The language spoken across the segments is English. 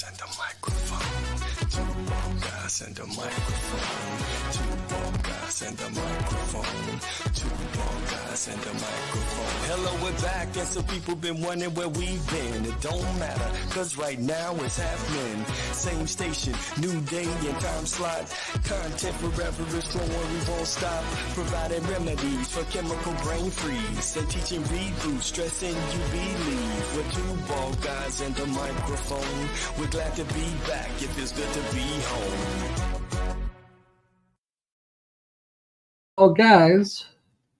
guys and a microphone. Two bald guys and a microphone. Two bald guys and a microphone. Two bald guys and a microphone. Hello, we're back, and some people been wondering where we've been. It don't matter, cause right now it's happening. Same station, new day and time slot. Content forever is flowing, we won't stop. Providing remedies for chemical brain freeze. And teaching reboot, stressing you believe. We're two bald guys and a microphone. We're glad to be back, it feels good to be home. Oh, guys.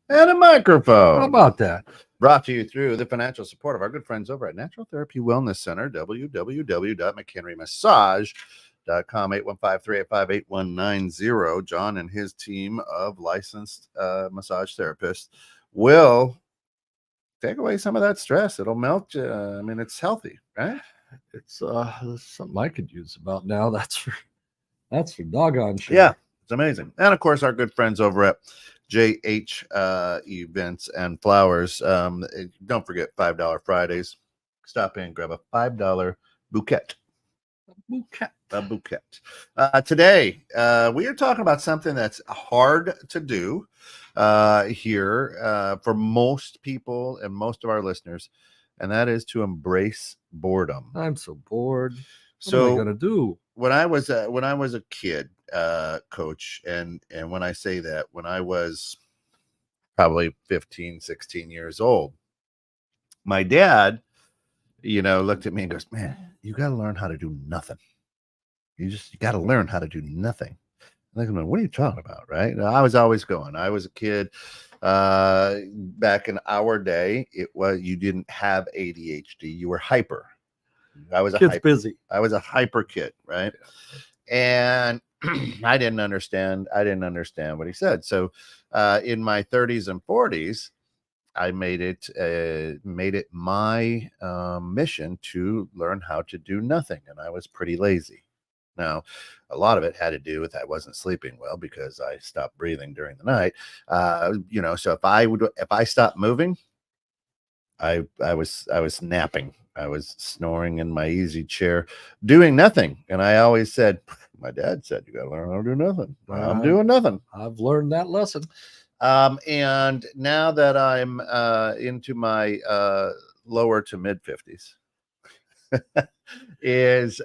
And a microphone. How about that? Brought to you through the financial support of our good friends over at Natural Therapy Wellness Center, www.mchenrymassage.com, 815-385-8190. John and his team of licensed massage therapists will take away some of that stress. It'll melt you. I mean, it's healthy, right? It's something I could use about now. That's for doggone sure. Yeah, it's amazing. And of course, our good friends over at JH Events and Flowers. Don't forget $5 Fridays. Stop in, grab a $5 bouquet. A bouquet. Today, we are talking about something that's hard to do here for most people and most of our listeners, and that is to embrace boredom. I'm so bored. What So am I gonna do? When I was a kid, coach, and when I say that, when I was probably 15, 16 years old, my dad, looked at me and goes, "Man, you got to learn how to do nothing. You got to learn how to do nothing." I'm like, "What are you talking about?" Right? And I was always going. I was a kid. Back in our day, you didn't have ADHD. You were hyper. I was busy. I was a hyper kid, right? And I didn't understand what he said. So in my 30s and 40s, I made it my mission to learn how to do nothing, and I was pretty lazy. Now, a lot of it had to do with I wasn't sleeping well because I stopped breathing during the night. So if I stopped moving, I was napping. I was snoring in my easy chair, doing nothing. And I always said, my dad said, you got to learn how to do nothing. I'm doing nothing. I've learned that lesson. And now that I'm into my lower to mid 50s, is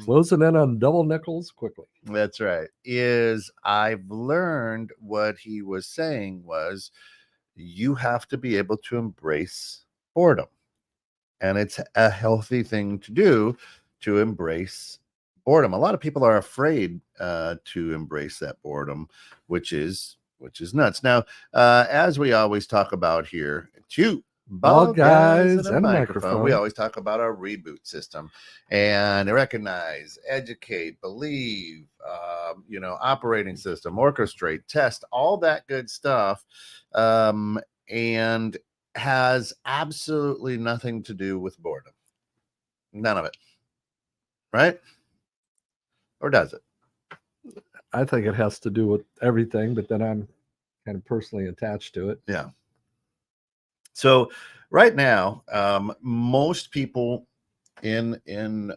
closing in on double nickels quickly. That's right. I've learned what he was saying was you have to be able to embrace boredom. And it's a healthy thing to do, to embrace boredom. A lot of people are afraid to embrace that boredom, which is nuts. Now, as we always talk about here, two bald guys and a microphone, we always talk about our reboot system and recognize, educate, believe, operating system, orchestrate, test, all that good stuff. And has absolutely nothing to do with boredom. None of it. Right? Or does it? I think it has to do with everything, but then I'm kind of personally attached to it. Yeah. So right now, most people in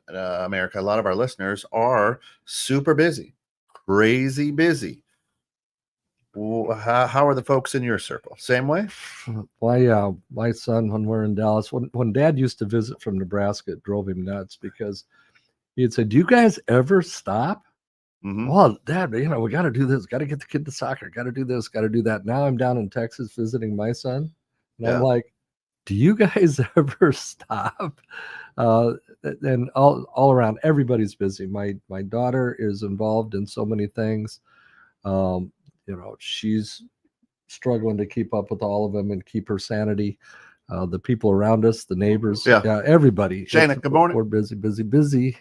America, a lot of our listeners are super busy, crazy busy. How are the folks in your circle? Same way? My son, when we're in Dallas, when Dad used to visit from Nebraska, it drove him nuts because he'd say, "Do you guys ever stop?" Mm-hmm. Well, Dad, we got to do this. Got to get the kid to soccer. Got to do this. Got to do that. Now I'm down in Texas visiting my son, and I'm like, "Do you guys ever stop?" And all around, everybody's busy. My daughter is involved in so many things. She's struggling to keep up with all of them and keep her sanity. The people around us, the neighbors, everybody. Shana, good morning. We're busy.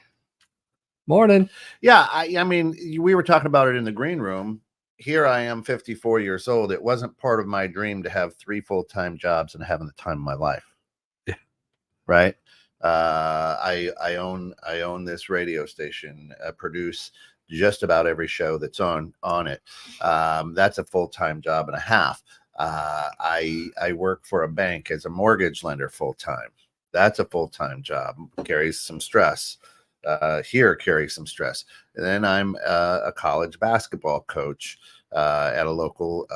Morning. Yeah, I mean, we were talking about it in the green room. Here I am, 54 years old. It wasn't part of my dream to have 3 full-time jobs and having the time of my life. Yeah. Right. I own this radio station, produce just about every show that's on it. That's a full-time job and a half. I work for a bank as a mortgage lender full-time. That's a full-time job, carries some stress. here carry some stress. And then I'm a college basketball coach at a local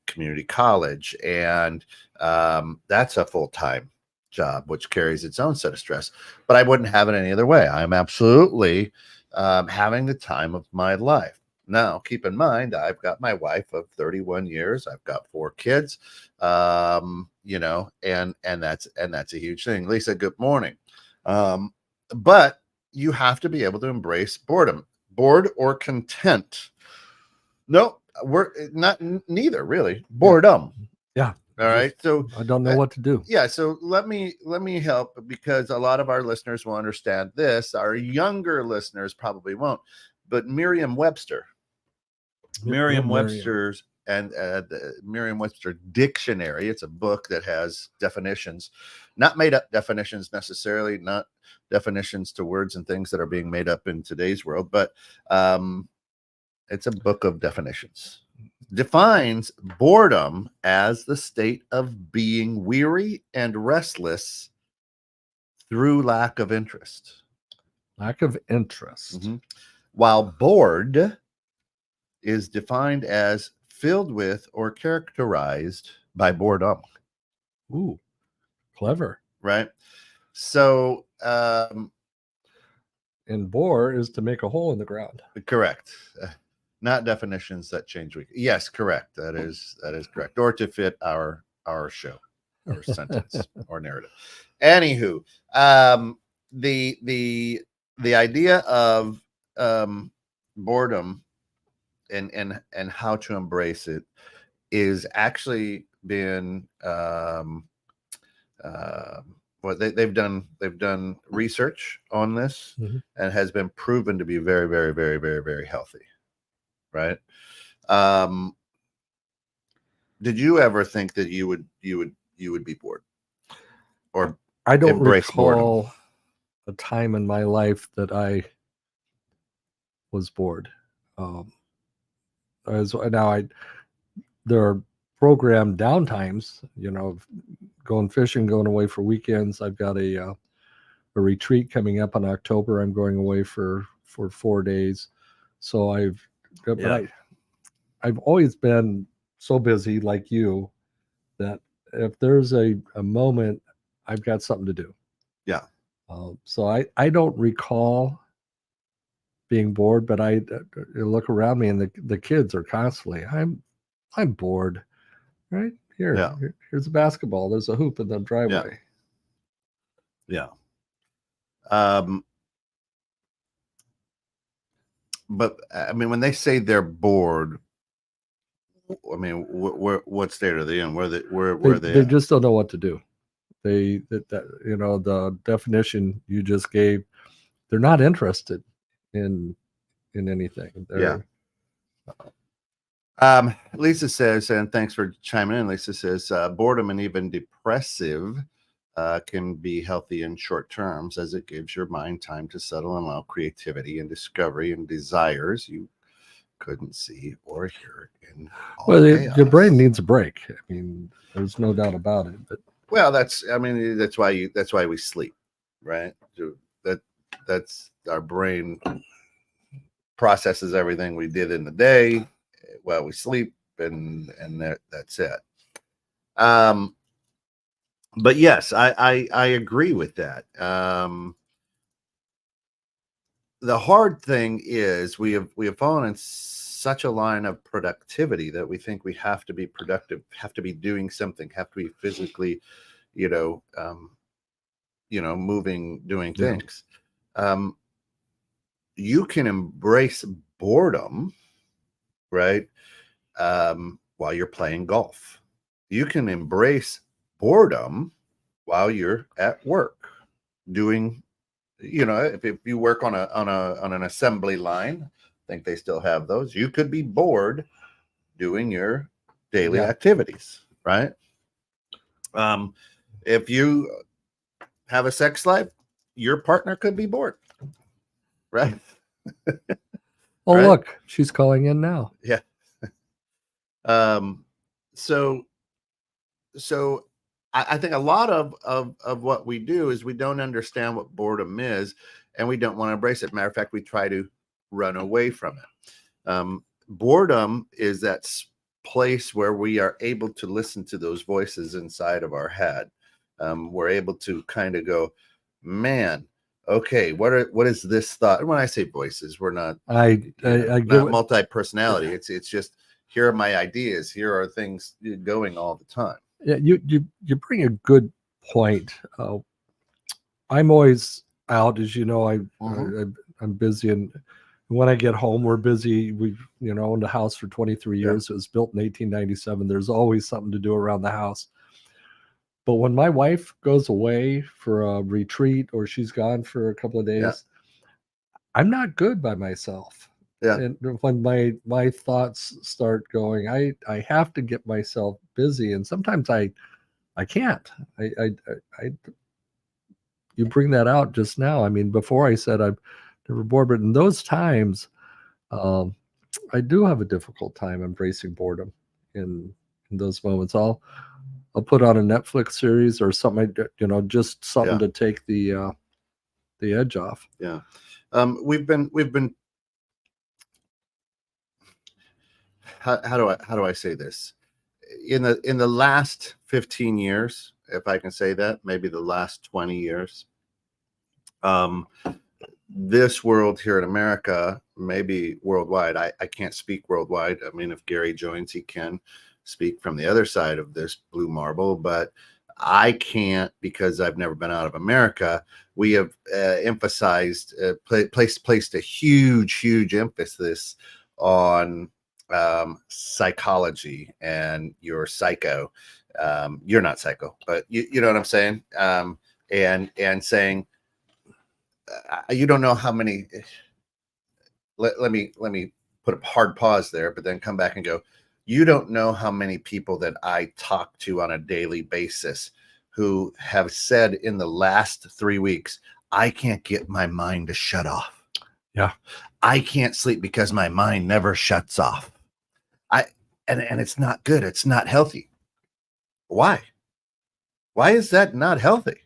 community college, and that's a full-time job, which carries its own set of stress. But I wouldn't have it any other way. I'm absolutely having the time of my life. Now, keep in mind, I've got my wife of 31 years. I've got 4 kids, you know, and that's a huge thing. Lisa, good morning. But you have to be able to embrace boredom, bored or content. No, we're not neither really. Boredom. Yeah. All right. So I don't know what to do. yeah. So let me help, because a lot of our listeners will understand this. Our younger listeners probably won't. But Merriam-Webster's and the Merriam-Webster dictionary. It's a book that has definitions, not made up definitions necessarily, not definitions to words and things that are being made up in today's world, but it's a book of definitions. Defines boredom as the state of being weary and restless through lack of interest. Lack of interest. Mm-hmm. While bored is defined as filled with or characterized by boredom. Ooh, clever. Right. So, and bore is to make a hole in the ground. Correct. Not definitions that change week. Yes, correct. That is correct. Or to fit our show or sentence or narrative. Anywho, the idea of boredom and how to embrace it is actually been they've done research on this, and has been proven to be very, very, very, very, very healthy. Right. Did you ever think that you would be bored, or I don't embrace recall boredom? a time in my life that I was bored. There are programmed downtimes, you know, going fishing, going away for weekends. I've got a retreat coming up in October. I'm going away for 4 days. So I've always been so busy like you that if there's a moment, I've got something to do. Yeah. So I don't recall being bored, but I look around me and the kids are constantly, I'm bored. Right here's a basketball. There's a hoop in the driveway. Yeah. But I mean, when they say they're bored, I mean, what state are they in? Where they at? Just don't know what to do. That you know, the definition you just gave, they're not interested in anything. Lisa says, and thanks for chiming in. Lisa says, boredom and even depressive can be healthy in short terms, as it gives your mind time to settle and allow creativity and discovery and desires you couldn't see or hear in all chaos. Your brain needs a break. I mean, there's no doubt about it. But that's why we sleep, right? That's our brain processes everything we did in the day while we sleep, and that's it. But yes, I agree with that. The hard thing is we have fallen in such a line of productivity that we think we have to be productive, have to be doing something, have to be physically, moving, doing things. You can embrace boredom, right? While you're playing golf. You can embrace boredom while you're at work doing, if you work on an assembly line, I think they still have those. You could be bored doing your daily activities, right? If you have a sex life, your partner could be bored, right? Oh, right? Look, she's calling in now. Yeah. So I think a lot of what we do is we don't understand what boredom is, and we don't want to embrace it. Matter of fact, we try to run away from it. Boredom is that place where we are able to listen to those voices inside of our head. We're able to kind of go, man, okay, what is this thought? And when I say voices, we're not not multi-personality. It's just, here are my ideas. Here are things going all the time. Yeah, you bring a good point. I'm always out, as you know. I'm busy, and when I get home, we're busy. We've owned a house for 23 years. It was built in 1897. There's always something to do around the house. But when my wife goes away for a retreat, or she's gone for a couple of days, I'm not good by myself. And when my thoughts start going, I have to get myself busy, and sometimes I can't. You bring that out just now. I mean, before I said I'm never bored, but in those times, I do have a difficult time embracing boredom in those moments. I'll put on a Netflix series or something, just something to take the edge off. Yeah. We've been how do I say this? In the last 15 years, if I can say that, maybe the last 20 years, this world here in America, maybe worldwide, I can't speak worldwide. I mean, if Gary joins, he can speak from the other side of this blue marble, but I can't, because I've never been out of America. We have emphasized, placed a huge emphasis on psychology, and you're psycho. You're not psycho, but you know what I'm saying? And saying, you don't know how many. Let me put a hard pause there, but then come back and go, you don't know how many people that I talk to on a daily basis who have said in the last 3 weeks, I can't get my mind to shut off. Yeah. I can't sleep because my mind never shuts off. And it's not good. It's not healthy. Why? Why is that not healthy?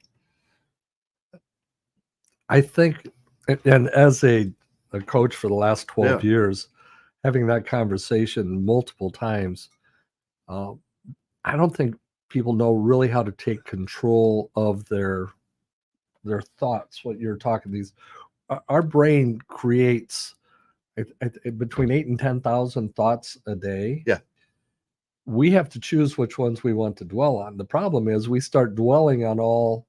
I think, and as a coach for the last 12 years, having that conversation multiple times, I don't think people know really how to take control of their thoughts. What you're talking, our brain creates between 8 and 10,000 thoughts a day. Yeah. We have to choose which ones we want to dwell on. The problem is we start dwelling on all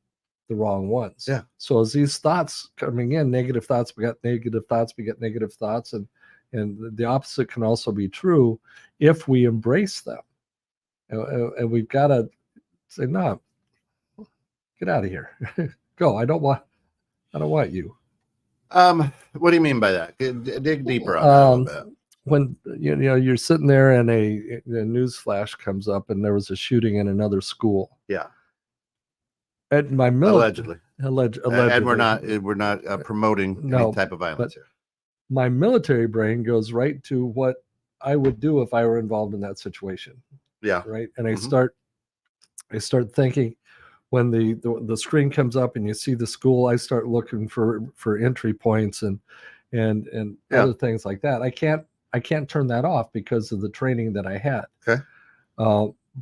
the wrong ones. Yeah. So as these thoughts coming in, negative thoughts beget negative thoughts beget negative thoughts, and the opposite can also be true if we embrace them. And we've got to say, no, get out of here. Go. I don't want you. What do you mean by that? Dig deeper on that a little bit. When you're sitting there and a news flash comes up, and there was a shooting in another school. Yeah. At my allegedly. Allegedly. And we're not promoting any type of violence here. My military brain goes right to what I would do if I were involved in that situation. Yeah. Right. And I start thinking, when the screen comes up and you see the school, I start looking for entry points and other things like that. I can't turn that off because of the training that I had. Okay.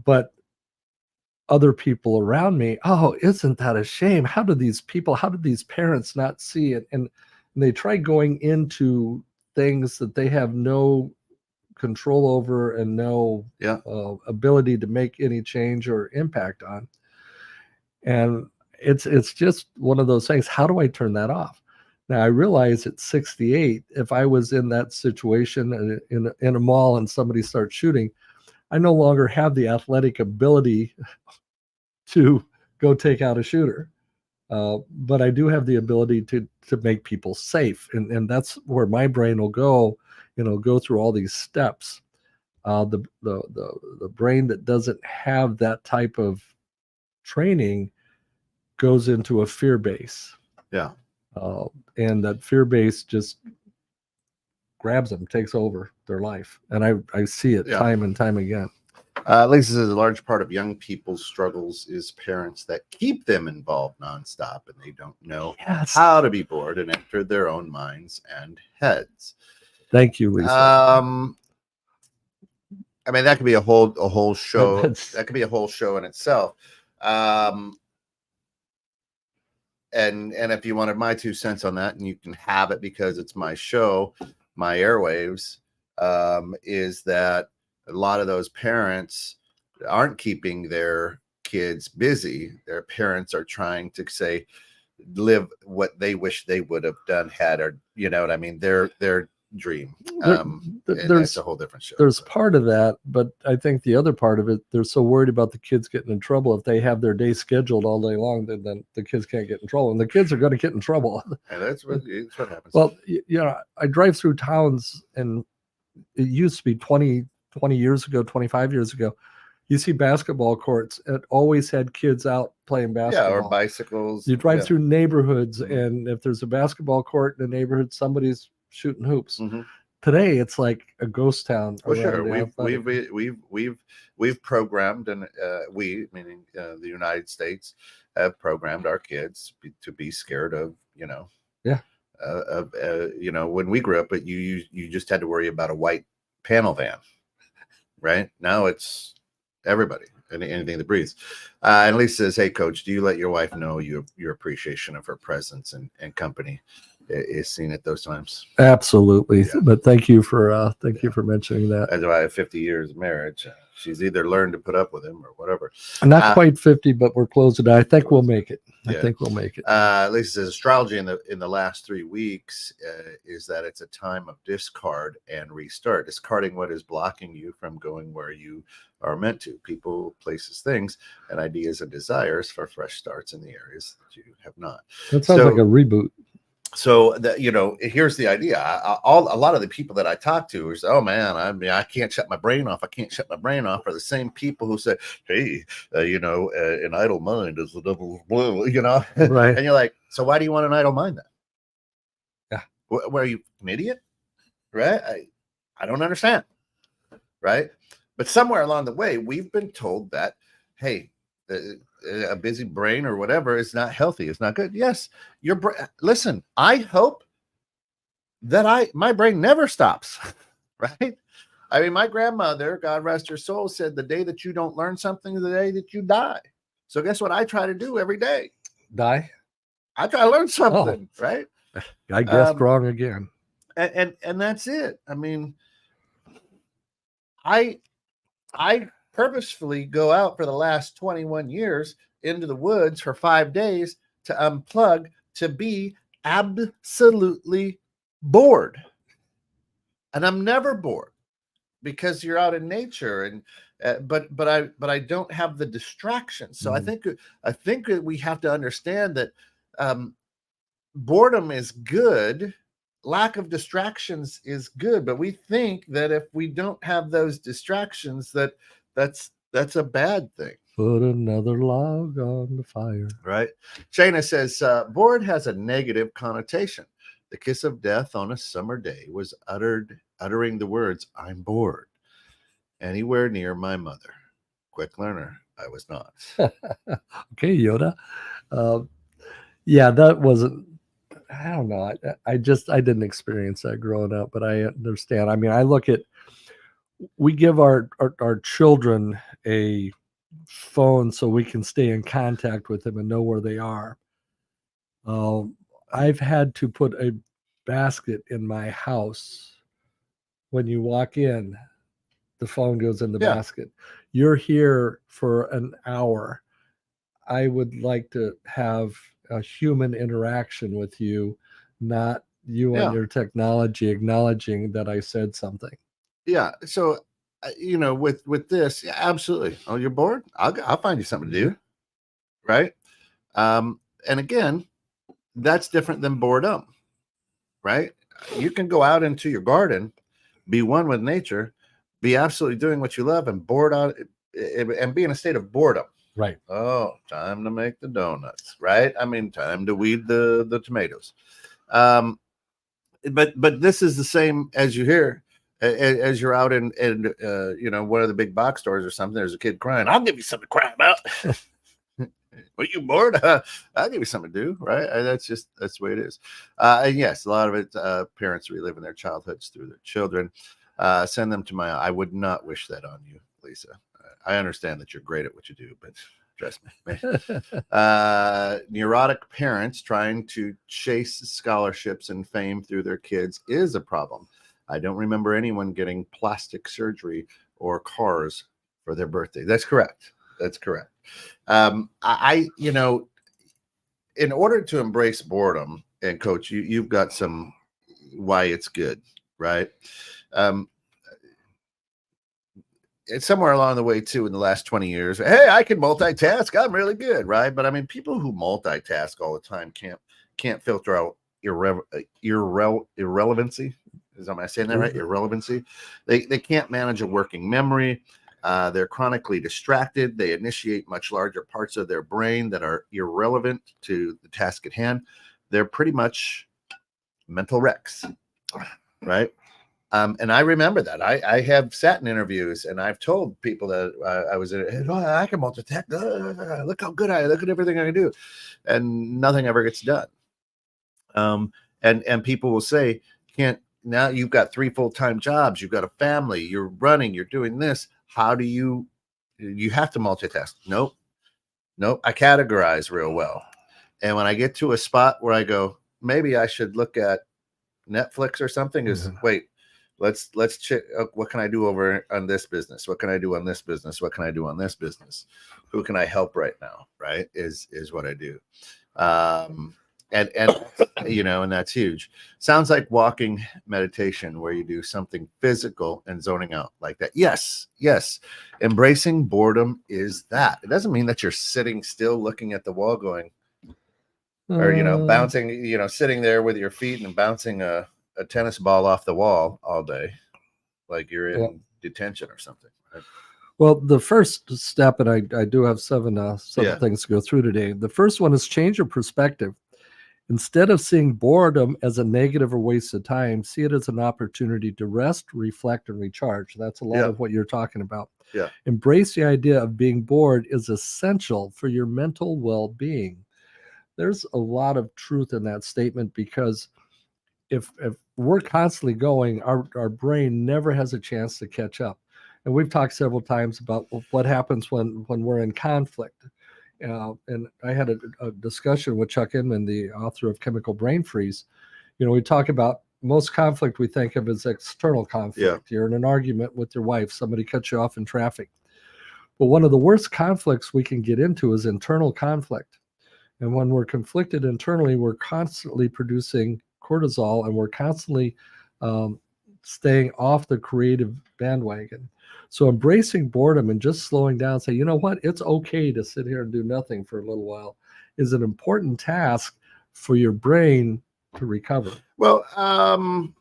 But other people around me, oh, isn't that a shame? How do these parents not see it? And they try going into things that they have no control over and no ability to make any change or impact on. And it's just one of those things. How do I turn that off? Now I realize at 68, if I was in that situation in a mall and somebody starts shooting, I no longer have the athletic ability to go take out a shooter. But I do have the ability to make people safe. And that's where my brain will go through all these steps. The brain that doesn't have that type of training goes into a fear base. Yeah. And that fear base just grabs them, takes over their life. And I see it time and time again. Lisa says a large part of young people's struggles is parents that keep them involved nonstop and they don't know Yes. how to be bored and enter their own minds and heads. Thank you, Lisa. I mean, that could be a whole show. That's- That could be a whole show in itself. And if you wanted my 2 cents on that, and you can have it because it's my show, my airwaves, is that a lot of those parents aren't keeping their kids busy. Their parents are trying to say, live what they wish they would have done had, or you know what I mean, their dream. That's a whole different show. There's part of that, but I think the other part of it, they're so worried about the kids getting in trouble. If they have their day scheduled all day long, then the kids can't get in trouble, and the kids are going to get in trouble. And that's what happens. Well, you know, I drive through towns, and it used to be 20 years ago, 25 years ago, you see basketball courts. It always had kids out playing basketball. Yeah, or bicycles. You drive through neighborhoods, and if there's a basketball court in a neighborhood, somebody's shooting hoops. Mm-hmm. Today, it's like a ghost town. Well, sure. We've programmed, and we, meaning the United States, have programmed our kids to be scared of, you know. Yeah. You know, when we grew up, but you just had to worry about a white panel van, right? Now it's everybody and anything that breathes. And Lisa says, "Hey, Coach, do you let your wife know your appreciation of her presence and company is seen at those times?" Absolutely. Yeah. But thank you for mentioning that. As I have 50 years of marriage, she's either learned to put up with him or whatever. Not quite 50, but we're close to that. I think we'll make it. Yeah. I think we'll make it. Lisa says astrology in the last 3 weeks is that it's a time of discard and restart, discarding what is blocking you from going where you are meant to, people, places, things, and ideas and desires for fresh starts in the areas that you have not. That sounds like a reboot. So that, you know, here's the idea. A lot of the people that I talk to is, oh man, I can't shut my brain off. I can't shut my brain off. Are the same people who say, hey, you know, an idle mind is the devil's blue, you know, Right? And you're like, so why do you want an idle mind then? Yeah. Where are you, an idiot? Right? I don't understand. Right? But somewhere along the way, we've been told that, hey, a busy brain or whatever is not healthy. It's not good. Yes, your brain. Listen, I hope that my brain never stops. Right? I mean, my grandmother, God rest her soul, said the day that you don't learn something is the day that you die. So guess what I try to do every day? Die? I try to learn something. Right? I guessed wrong again. And that's it. I mean, I purposefully go out for the last 21 years into the woods for 5 days to unplug, to be absolutely bored. And I'm never bored because you're out in nature, and but I don't have the distractions. So Mm-hmm. I think that we have to understand that boredom is good. Lack of distractions is good, but we think that if we don't have those distractions, that's a bad thing. Put another log on the fire. Right. Shayna says, bored has a negative connotation. The kiss of death on a summer day was uttering the words, I'm bored. Anywhere near my mother. Quick learner, I was not. Okay, Yoda. Yeah, that wasn't, I don't know. I didn't experience that growing up, but I understand. I mean, we give our children a phone so we can stay in contact with them and know where they are. I've had to put a basket in my house. When you walk in, the phone goes in the basket. You're here for an hour. I would like to have a human interaction with you, not you on your technology acknowledging that I said something. Yeah. So, you know, with this, yeah, absolutely. Oh, you're bored? I'll find you something to do. Right. And again, that's different than boredom. Right. You can go out into your garden, be one with nature, be absolutely doing what you love, and bored out and be in a state of boredom. Right. Oh, time to make the donuts. Right. I mean, time to weed the tomatoes. But this is the same as you hear. As you're out in one of the big box stores or something, there's a kid crying. I'll give you something to cry about. Are you bored? I'll give you something to do, right? That's the way it is. And yes, a lot of it, parents reliving their childhoods through their children. Send them to my. I would not wish that on you, Lisa. I understand that you're great at what you do, but trust me. Neurotic parents trying to chase scholarships and fame through their kids is a problem. I don't remember anyone getting plastic surgery or cars for their birthday. That's correct. That's correct. In order to embrace boredom, and Coach, you've got some why it's good, right? It's somewhere along the way too in the last 20 years. Hey, I can multitask. I'm really good, right? But I mean, people who multitask all the time can't filter out irrelevancy. Am I saying that right? Irrelevancy. They can't manage a working memory. They're chronically distracted. They initiate much larger parts of their brain that are irrelevant to the task at hand. They're pretty much mental wrecks, right? And I remember that. I have sat in interviews and I've told people that I was in it. Oh, I can multitask. Look how good look at everything I can do, and nothing ever gets done. And people will say, can't. Now you've got 3 full-time jobs, you've got a family, you're running, you're doing this. How do you have to multitask? Nope. I categorize real well. And when I get to a spot where I go, maybe I should look at Netflix or something, wait, let's check. What can I do over on this business? What can I do on this business? What can I do on this business? Who can I help right now? Right. Is what I do. And and that's huge. Sounds like walking meditation where you do something physical and zoning out like that. Yes. Embracing boredom is that. It doesn't mean that you're sitting still looking at the wall going, or, bouncing, sitting there with your feet and bouncing a tennis ball off the wall all day, like you're in detention or something. Right? Well, the first step, and I do have seven things to go through today. The first one is change your perspective. Instead of seeing boredom as a negative or waste of time, see it as an opportunity to rest, reflect, and recharge. That's a lot of what you're talking about. Yeah. Embrace the idea of being bored is essential for your mental well-being. There's a lot of truth in that statement, because if we're constantly going, our brain never has a chance to catch up. And we've talked several times about what happens when we're in conflict. And I had a discussion with Chuck Inman, the author of Chemical Brain Freeze. We talk about most conflict we think of as external conflict. You're in an argument with your wife, somebody cuts you off in traffic. But one of the worst conflicts we can get into is internal conflict. And when we're conflicted internally, we're constantly producing cortisol, and we're constantly staying off the creative bandwagon. So embracing boredom and just slowing down, say, you know what, it's okay to sit here and do nothing for a little while, is an important task for your brain to recover. Well, and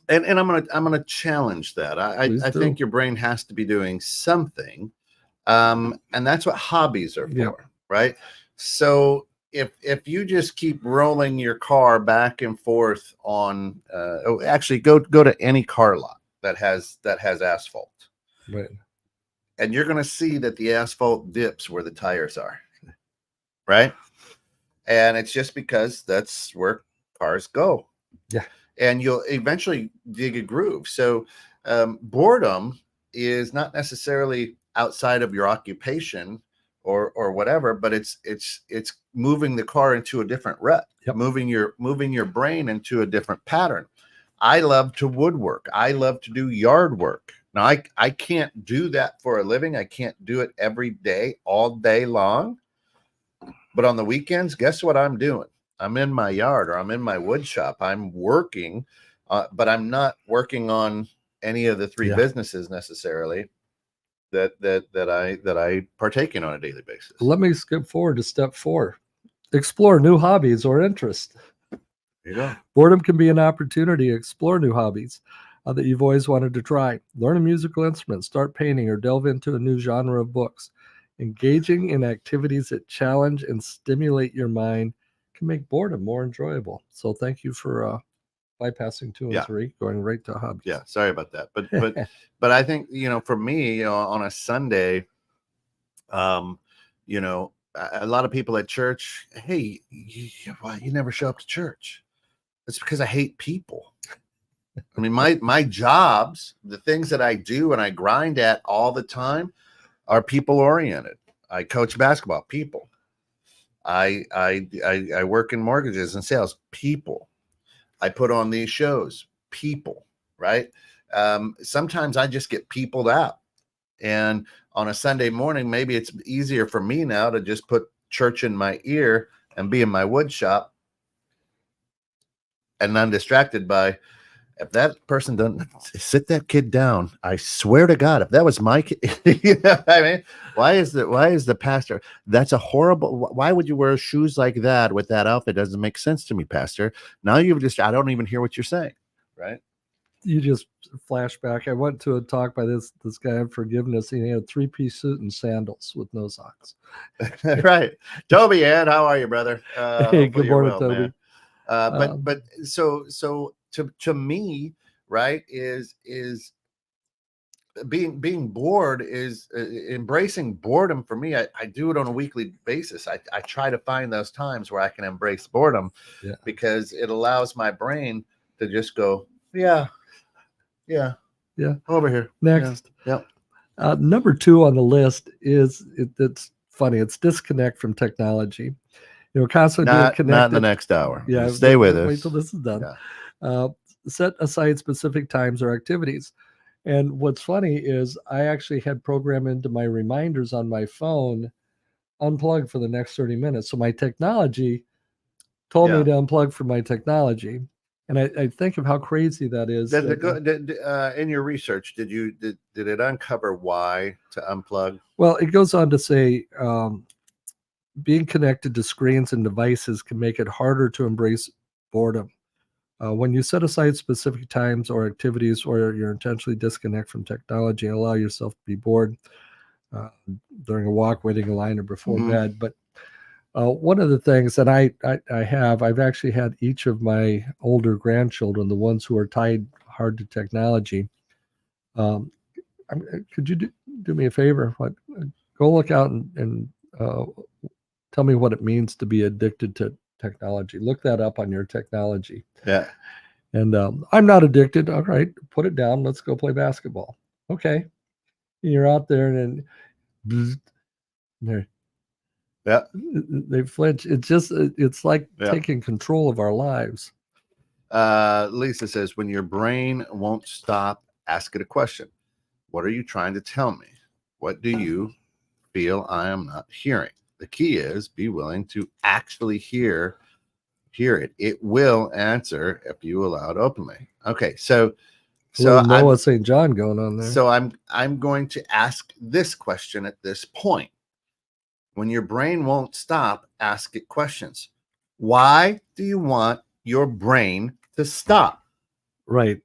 I'm gonna challenge that. I think your brain has to be doing something, and that's what hobbies are for, right? So if you just keep rolling your car back and forth on, actually go to any car lot that has asphalt. Right. And you're going to see that the asphalt dips where the tires are. Right. And it's just because that's where cars go. Yeah. And you'll eventually dig a groove. So boredom is not necessarily outside of your occupation or whatever, but it's moving the car into a different rut, moving your brain into a different pattern. I love to woodwork. I love to do yard work. Now, I can't do that for a living. I can't do it every day, all day long. But on the weekends, guess what I'm doing? I'm in my yard, or I'm in my wood shop. I'm working, but I'm not working on any of the 3 businesses necessarily that I partake in on a daily basis. Let me skip forward to step 4. Explore new hobbies or interests. There you go. Boredom can be an opportunity to explore new hobbies that you've always wanted to try. Learn a musical instrument, start painting, or delve into a new genre of books. Engaging in activities that challenge and stimulate your mind can make boredom more enjoyable. So thank you for bypassing 2 and Yeah. 3, going right to hubs. Yeah, sorry about that. But I think, for me, on a Sunday, you know, a lot of people at church, hey, why you never show up to church? It's because I hate people. I mean, my jobs, the things that I do and I grind at all the time, are people oriented. I coach basketball, people. I work in mortgages and sales, people. I put on these shows, people, right? Sometimes I just get peopled out. And on a Sunday morning, maybe it's easier for me now to just put church in my ear and be in my wood shop and undistracted by, if that person doesn't sit that kid down, I swear to God, if that was my kid, you know what I mean? Why is the pastor? That's a horrible. Why would you wear shoes like that with that outfit? Doesn't make sense to me, pastor. Now I don't even hear what you're saying, right? You just flashback. I went to a talk by this guy on forgiveness. He had a 3-piece suit and sandals with no socks. Right. Toby, Ed, how are you, brother? Hey, good morning, Toby. Man. But so to me, right, is being bored is embracing boredom for me. I do it on a weekly basis. I try to find those times where I can embrace boredom, because it allows my brain to just go, yeah, over here. Next. Yeah. Number 2 on the list is it's funny. It's disconnect from technology. Constantly being connected. Not in the next hour. Yeah, Stay with us. Wait till this is done. Yeah. Set aside specific times or activities. And what's funny is I actually had programmed into my reminders on my phone, unplug for the next 30 minutes. So my technology told me to unplug from my technology. And I think of how crazy that is. In your research, did it uncover why to unplug? Well, it goes on to say being connected to screens and devices can make it harder to embrace boredom. When you set aside specific times or activities where you're intentionally disconnect from technology and allow yourself to be bored during a walk, waiting in line, or before bed. But one of the things that I've actually had each of my older grandchildren, the ones who are tied hard to technology. Could you do me a favor? Go look out and tell me what it means to be addicted to technology. Look that up on your technology. Yeah. And I'm not addicted. All right, put it down. Let's go play basketball. Okay. And you're out there and they flinch. It's like taking control of our lives. Lisa says, when your brain won't stop, ask it a question. What are you trying to tell me? What do you feel I am not hearing? The key is be willing to actually hear it. It will answer if you allow it openly. Okay, so Noah St. John going on there. So I'm going to ask this question at this point. When your brain won't stop, ask it questions. Why do you want your brain to stop? Right.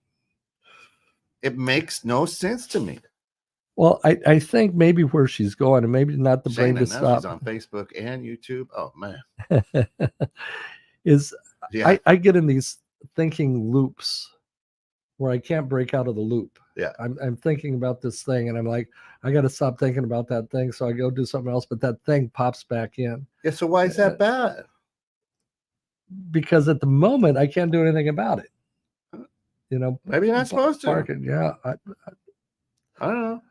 It makes no sense to me. Well, I think maybe where she's going, and maybe not the brain to stop. She's on Facebook and YouTube. Oh man. I get in these thinking loops where I can't break out of the loop. Yeah. I'm thinking about this thing and I'm like, I got to stop thinking about that thing. So I go do something else, but that thing pops back in. Yeah. So why is that bad? Because at the moment I can't do anything about it. Maybe you're not supposed to. Yeah. I don't know.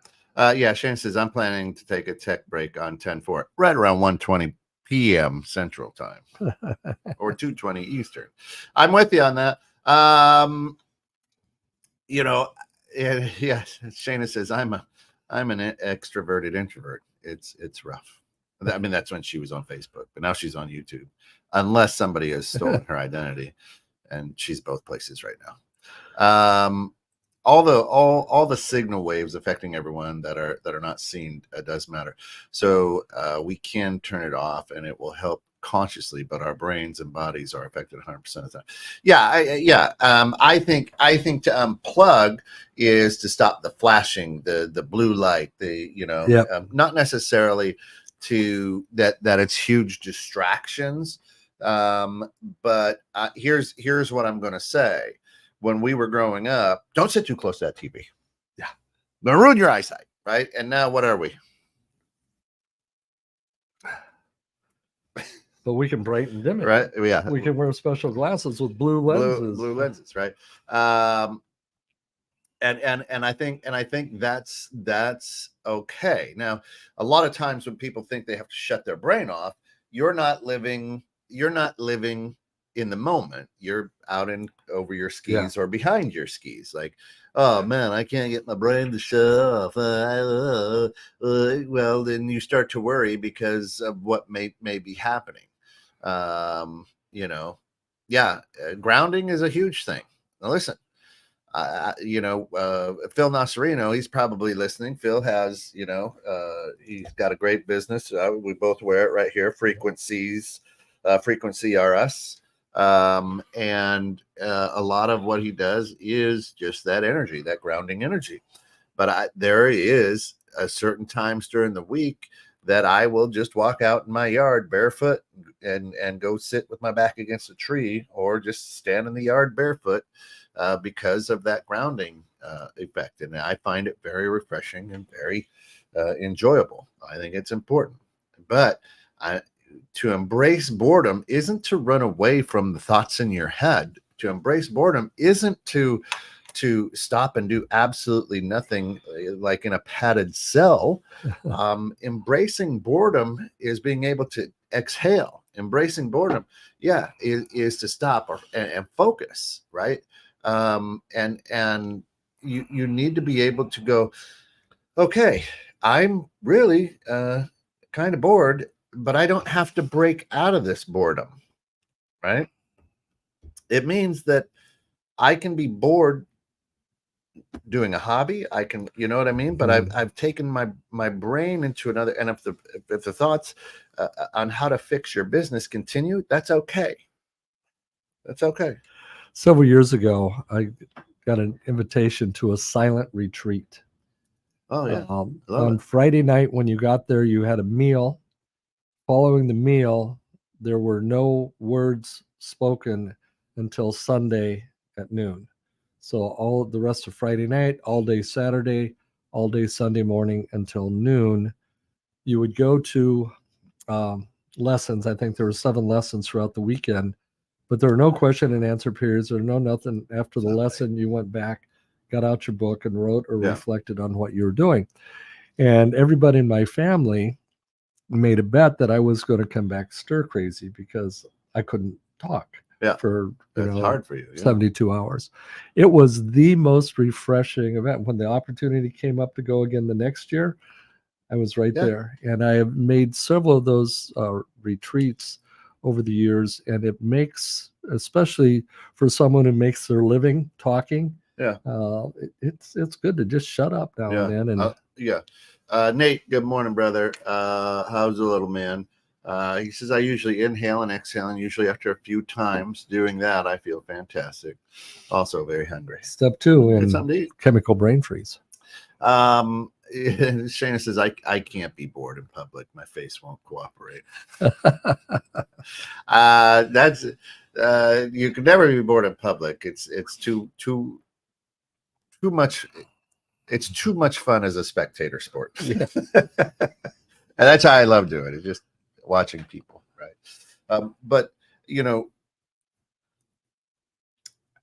Yeah, Shane says, I'm planning to take a tech break on 10/4, right around 1:20 p.m. Central Time or 2:20 Eastern. I'm with you on that. Yes, Shana says, I'm an extroverted introvert. It's rough. I mean, that's when she was on Facebook, but now she's on YouTube, unless somebody has stolen her identity, and she's both places right now. All the signal waves affecting everyone that are not seen does matter. So we can turn it off, and it will help consciously, but our brains and bodies are affected 100% of the time. I think to unplug is to stop the flashing, the blue light, not necessarily to that it's huge distractions. But here's what I'm going to say. when we were growing up, don't sit too close to that TV. Yeah. Gonna ruin your eyesight, right? And now what are we? But we can brighten dim it. Right? Yeah. We can wear special glasses with blue lenses. Blue lenses, right? And I think that's okay. Now, a lot of times when people think they have to shut their brain off, you're not living in the moment. You're out in over your skis or behind your skis, like, oh man, I can't get my brain to shut off. Well, then you start to worry because of what may be happening. Grounding is a huge thing. Now listen, Phil Nasarino, he's probably listening. Phil has, he's got a great business. We both wear it right here. Frequency RS. And a lot of what he does is just that energy, that grounding energy. But there is a certain times during the week that I will just walk out in my yard barefoot and go sit with my back against a tree, or just stand in the yard barefoot because of that grounding effect. And I find it very refreshing and very enjoyable. I think it's important. But to embrace boredom isn't to run away from the thoughts in your head. To embrace boredom isn't to stop and do absolutely nothing, like in a padded cell. Embracing boredom is being able to exhale. Embracing boredom, is to stop and focus, right? And you need to be able to go, okay, I'm really kind of bored, but I don't have to break out of this boredom, right? It means that I can be bored doing a hobby. I can, you know what I mean? But I've taken my brain into another, and if the thoughts on how to fix your business continue, that's okay. That's okay. Several years ago, I got an invitation to a silent retreat. Oh yeah. On Friday night, when you got there, you had a meal. Following the meal, there were no words spoken until Sunday at noon. So all the rest of Friday night, all day Saturday, all day Sunday morning until noon, you would go to lessons. I think there were 7 lessons throughout the weekend, but there were no question and answer periods. There were no nothing after the lesson. You went back, got out your book, and wrote or reflected on what you were doing. And everybody in my family made a bet that I was going to come back stir crazy because I couldn't talk for hard for you. 72 hours. It was the most refreshing event. When the opportunity came up to go again the next year, I was right there. And I have made several of those retreats over the years, and it makes, especially for someone who makes their living talking, it's good to just shut up now and then. And Nate, good morning, brother. How's the little man? He says, I usually inhale and exhale, and usually after a few times doing that, I feel fantastic. Also very hungry. Step 2 in chemical brain freeze. Shana says, I can't be bored in public. My face won't cooperate. That's you can never be bored in public. It's too much. It's too much fun as a spectator sport. And that's how I love doing it. It's just watching people, right? But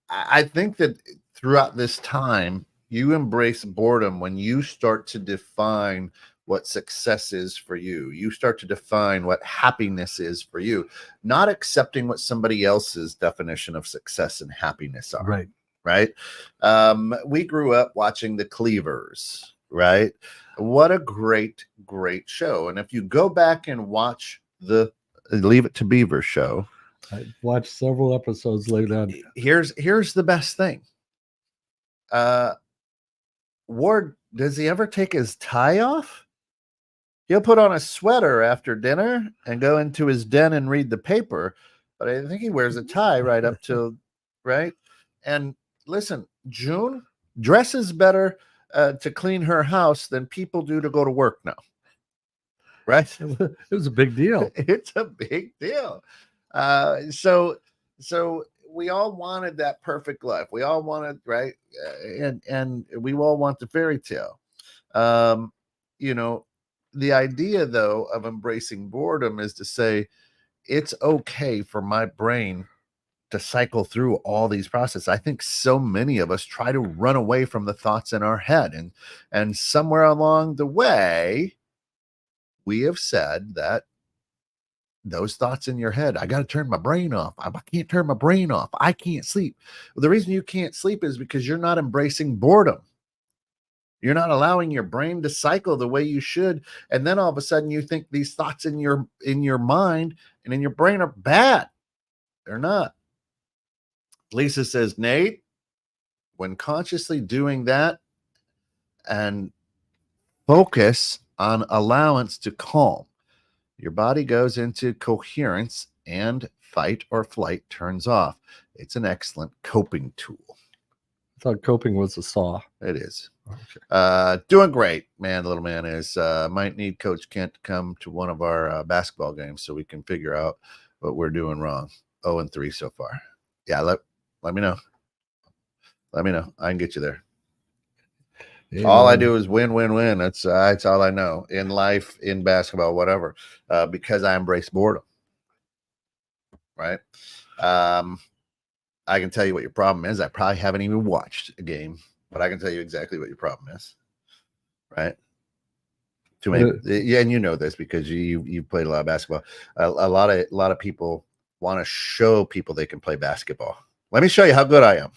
I think that throughout this time, you embrace boredom when you start to define what success is for you. You start to define what happiness is for you, not accepting what somebody else's definition of success and happiness are. Right. We grew up watching the Cleavers, right? What a great show. And if you go back and watch the Leave It to Beaver show, I watched several episodes later. Here's the best thing. Ward, does he ever take his tie off? He'll put on a sweater after dinner and go into his den and read the paper, but I think he wears a tie right up till right. And listen, June dresses better to clean her house than people do to go to work now. Right? It was a big deal. It's a big deal. So we all wanted that perfect life. We all wanted, right? And we all want the fairy tale. You know, the idea though of embracing boredom is to say it's okay for my brain to cycle through all these processes. I think so many of us try to run away from the thoughts in our head, and somewhere along the way we have said that those thoughts in your head, I got to turn my brain off. I can't turn my brain off. I can't sleep. Well, the reason you can't sleep is because you're not embracing boredom. You're not allowing your brain to cycle the way you should. And then all of a sudden you think these thoughts in your mind and in your brain are bad. They're not. Lisa says, Nate, when consciously doing that and focus on allowance to calm, your body goes into coherence and fight or flight turns off. It's an excellent coping tool. I thought coping was a saw. It is. Okay. Doing great, man. The little man is. Might need Coach Kent to come to one of our basketball games so we can figure out what we're doing wrong. 0-3 so far. Yeah, let me know. Let me know. I can get you there. Yeah, all I do is win, win, win. That's all I know in life, in basketball, whatever. Because I embrace boredom. Right. I can tell you what your problem is. I probably haven't even watched a game, but I can tell you exactly what your problem is. Right. Yeah, and you know this because you played a lot of basketball. A lot of people want to show people they can play basketball. Let me show you how good I am.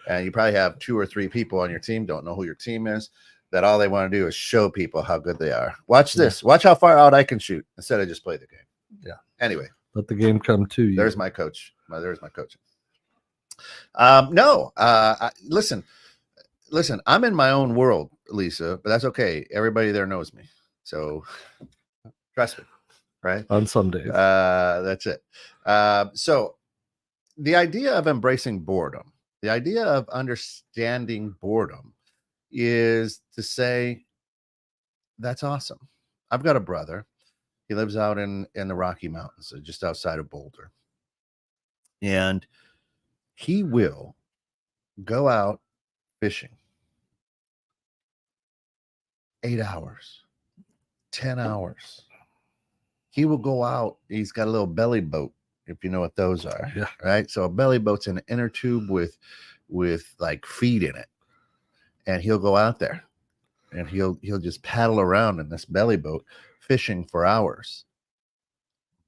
And you probably have 2 or 3 people on your team, don't know who your team is, that all they want to do is show people how good they are. Watch this. Watch how far out I can shoot instead of just play the game. Yeah. Anyway. Let the game come to you. There's my coach. There's my coach. Listen, I'm in my own world, Lisa, but that's okay. Everybody there knows me. So trust me. Right. On some days. That's it. So the idea of embracing boredom, the idea of understanding boredom is to say, that's awesome. I've got a brother. He lives out in the Rocky Mountains, so just outside of Boulder. And he will go out fishing 8 hours, 10 hours. He will go out. He's got a little belly boat, if you know what those are. Yeah. Right. So a belly boat's an inner tube with like feed in it. And he'll go out there and he'll just paddle around in this belly boat fishing for hours.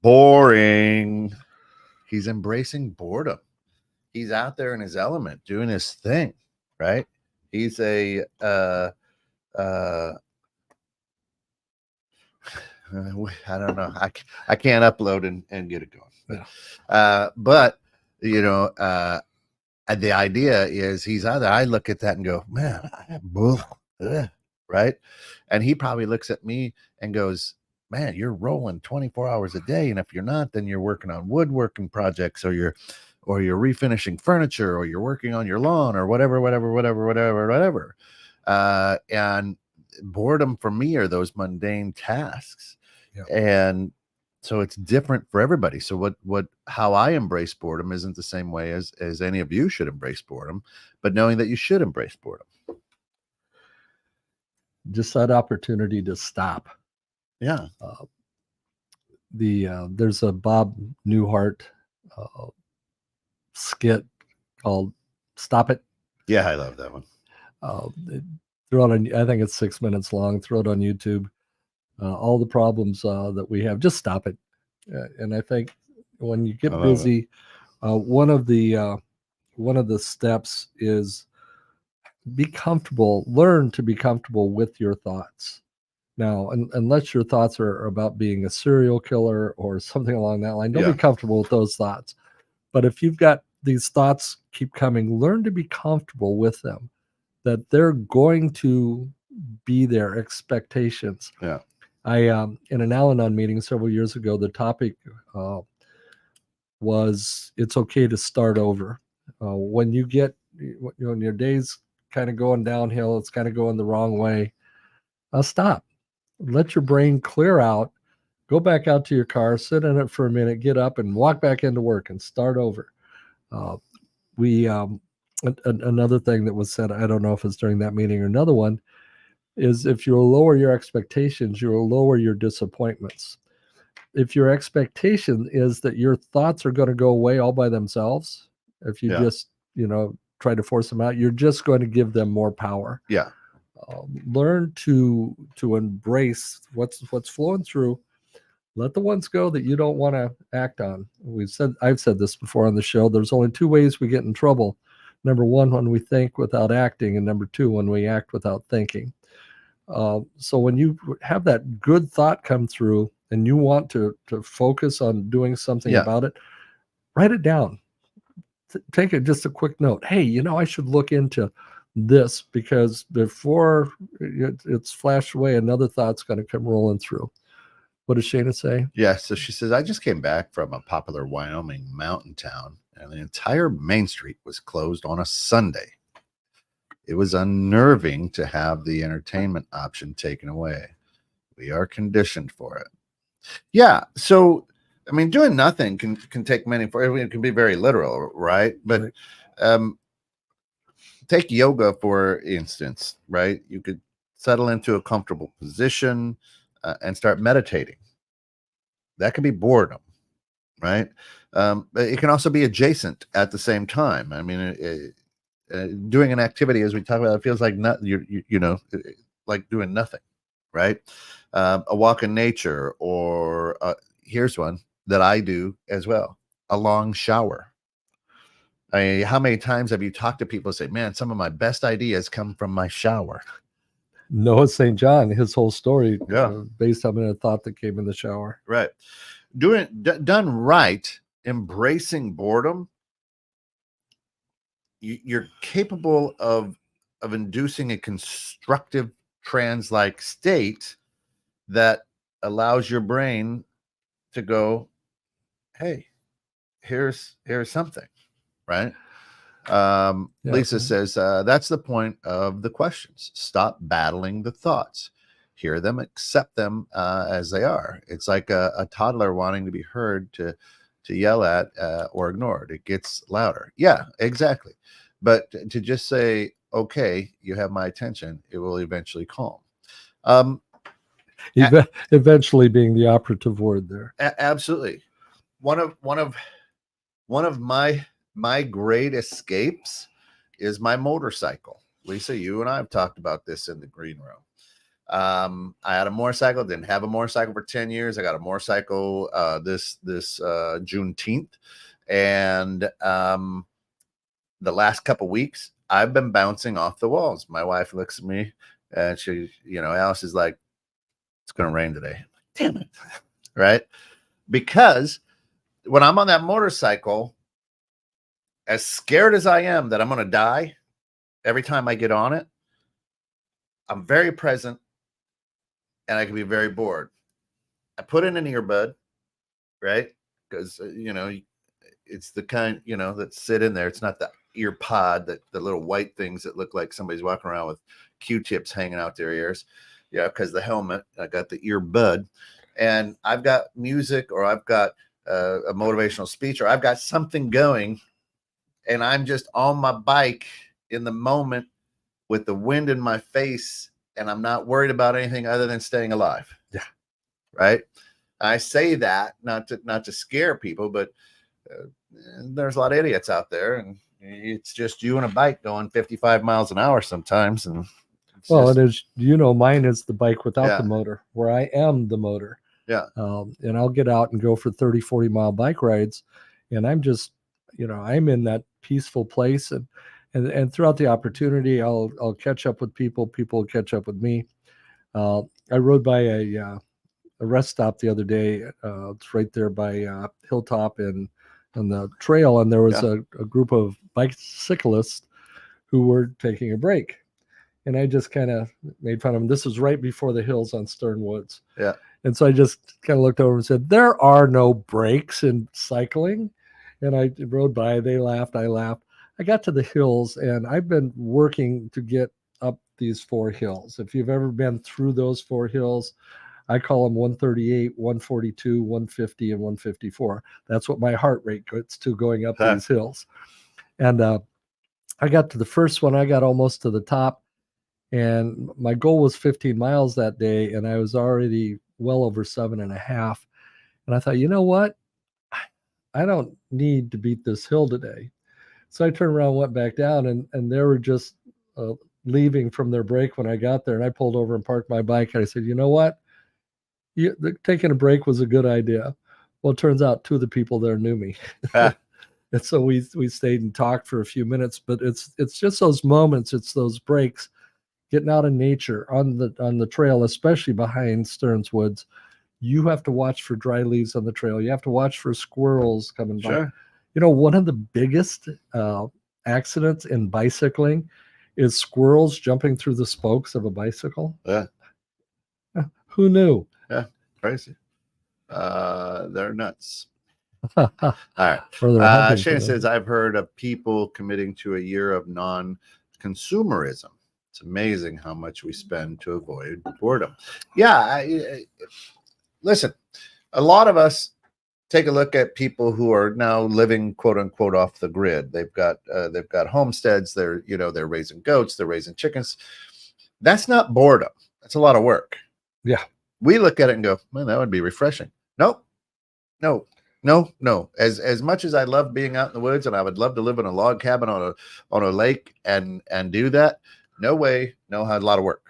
Boring. He's embracing boredom. He's out there in his element doing his thing, right? He's I don't know. I can't upload and get it going. But you know, the idea is he's out there. I look at that and go, man, right? And he probably looks at me and goes, man, you're rolling 24 hours a day. And if you're not, then you're working on woodworking projects or you're refinishing furniture or you're working on your lawn or whatever. And boredom for me are those mundane tasks. Yep. And so it's different for everybody. So how I embrace boredom isn't the same way as any of you should embrace boredom, but knowing that you should embrace boredom. Just that opportunity to stop. Yeah. There's a Bob Newhart skit called "Stop It." Yeah, I love that one. Throw it on. I think it's 6 minutes long. Throw it on YouTube. All the problems that we have, just stop it. And I think when you get busy, one of the steps is be comfortable. Learn to be comfortable with your thoughts. Now, unless your thoughts are about being a serial killer or something along that line, don't be comfortable with those thoughts. But if you've got these thoughts keep coming, learn to be comfortable with them, that they're going to be their expectations. Yeah. In an Al-Anon meeting several years ago, the topic was it's okay to start over. When you get, when your day's kind of going downhill, it's kind of going the wrong way, stop. Let your brain clear out, go back out to your car, sit in it for a minute, get up and walk back into work and start over. We another thing that was said, I don't know if it's during that meeting or another one, is if you'll lower your expectations, you'll lower your disappointments. If your expectation is that your thoughts are going to go away all by themselves, if you just, try to force them out, you're just going to give them more power. Yeah. Learn to embrace what's flowing through. Let the ones go that you don't want to act on. I've said this before on the show. There's only two ways we get in trouble. Number one, when we think without acting, and number two, when we act without thinking. So when you have that good thought come through and you want to focus on doing something about it, write it down. Take just a quick note. Hey, I should look into this, because before it's flashed away, another thought's going to come rolling through. What does Shana say? Yeah. So she says, I just came back from a popular Wyoming mountain town, and the entire main street was closed on a Sunday. It was unnerving to have the entertainment option taken away. We are conditioned for it. Yeah. So, I mean, doing nothing can take many forms. It can be very literal, right? But take yoga, for instance, right? You could settle into a comfortable position and start meditating. That could be boredom, right? But it can also be adjacent at the same time. I mean, doing an activity, as we talk about, it feels like like doing nothing, right? A walk in nature, or here's one that I do as well: a long shower. I mean, how many times have you talked to people and say, man, some of my best ideas come from my shower? Noah St. John, his whole story, Yeah. based on a thought that came in the shower. Right. Done right, embracing boredom, you're capable of inducing a constructive trance-like state that allows your brain to go, hey, here's something, right? Lisa says, that's the point of the questions. Stop battling the thoughts. Hear them, accept them as they are. It's like a toddler wanting to be heard to yell at or ignored. It gets louder. Yeah, exactly. But to just say, okay, you have my attention, it will eventually calm. Eventually being the operative word there. Absolutely. One of my great escapes is my motorcycle. Lisa, you and I have talked about this in the green room. I had a motorcycle, didn't have a motorcycle for 10 years. I got a motorcycle this Juneteenth. And the last couple weeks, I've been bouncing off the walls. My wife looks at me and she, Alice is like, it's going to rain today. Damn it. Right? Because when I'm on that motorcycle, as scared as I am that I'm going to die every time I get on it, I'm very present and I can be very bored. I put in an earbud, right? Because, it's the kind, that sit in there. It's not the ear pod, the little white things that look like somebody's walking around with Q-tips hanging out their ears. Yeah, because the helmet, I got the earbud, and I've got music, or I've got a motivational speech, or I've got something going, and I'm just on my bike in the moment with the wind in my face, and I'm not worried about anything other than staying alive. Yeah. Right. I say that not to scare people, but there's a lot of idiots out there, and it's just you and a bike going 55 miles an hour sometimes. And it is, mine is the bike without the motor, where I am the motor. Yeah. And I'll get out and go for 30, 40 mile bike rides. And I'm just, I'm in that peaceful place. And throughout the opportunity, I'll catch up with people. People will catch up with me. I rode by a rest stop the other day. It's right there by Hilltop and on the trail. And there was a group of bicyclists who were taking a break. And I just kind of made fun of them. This was right before the hills on Stern Woods. Yeah. And so I just kind of looked over and said, there are no breaks in cycling. And I rode by, they laughed, I laughed. I got to the hills, and I've been working to get up these 4 hills. If you've ever been through those 4 hills, I call them 138, 142, 150, and 154. That's what my heart rate gets to going up these hills. And I got to the first one. I got almost to the top, and my goal was 15 miles that day, and I was already well over 7.5. And I thought, you know what? I don't need to beat this hill today. So I turned around, went back down, and they were just leaving from their break when I got there. And I pulled over and parked my bike. And I said, you know what? Taking a break was a good idea. Well, it turns out 2 of the people there knew me. And so we stayed and talked for a few minutes. But it's just those moments. It's those breaks, getting out in nature on the trail, especially behind Stearns Woods. You have to watch for dry leaves on the trail. You have to watch for squirrels coming by. You know, one of the biggest accidents in bicycling is squirrels jumping through the spokes of a bicycle. Yeah. Who knew? Yeah, crazy. They're nuts. All right. Shane says, I've heard of people committing to a year of non-consumerism. It's amazing how much we spend to avoid boredom. Yeah. Listen, a lot of us take a look at people who are now living, quote unquote, off the grid. They've got homesteads. They're raising goats. They're raising chickens. That's not boredom. That's a lot of work. Yeah. We look at it and go, man, that would be refreshing. No. As much as I love being out in the woods and I would love to live in a log cabin on a lake and do that, no way, no how. A lot of work.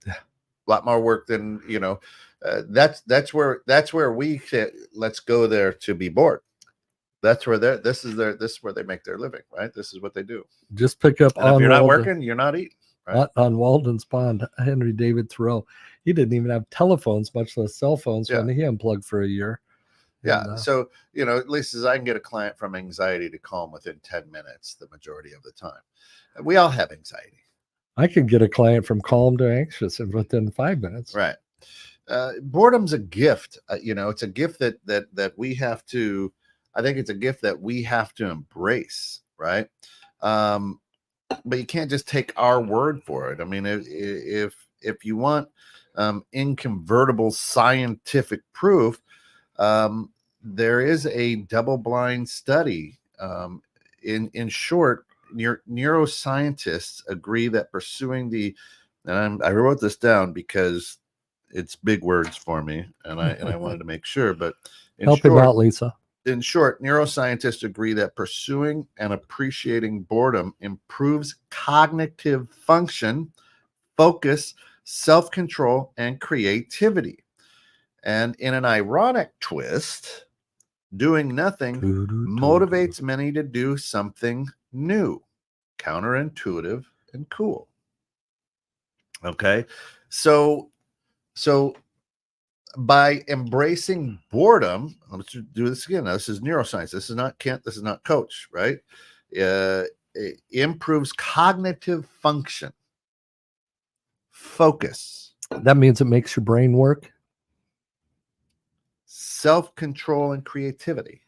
Yeah. A lot more work than, that's where we say, let's go there to be bored. This is where they make their living, right? This is what they do. Just pick up and if you're not working, you're not eating. Right? On Walden's Pond, Henry David Thoreau, he didn't even have telephones, much less cell phones, when he unplugged for a year. Yeah. And, so, at least as I can get a client from anxiety to calm within 10 minutes, the majority of the time. We all have anxiety. I could get a client from calm to anxious within 5 minutes. Right. Boredom's a gift. It's a gift that we have to, I think it's a gift that we have to embrace. Right. But you can't just take our word for it. I mean, if you want incontrovertible scientific proof, there is a double-blind study. In short, neuroscientists agree that pursuing I wrote this down because it's big words for me, and I wanted to make sure. But help him out, Lisa. In short, neuroscientists agree that pursuing and appreciating boredom improves cognitive function, focus, self-control, and creativity. And in an ironic twist, doing nothing motivates many to do something new, counterintuitive, and cool. Okay, so by embracing boredom, let's do this again. Now, this is neuroscience. This is not Kent. This is not Coach, right? It improves cognitive function, focus. That means it makes your brain work. Self-control and creativity,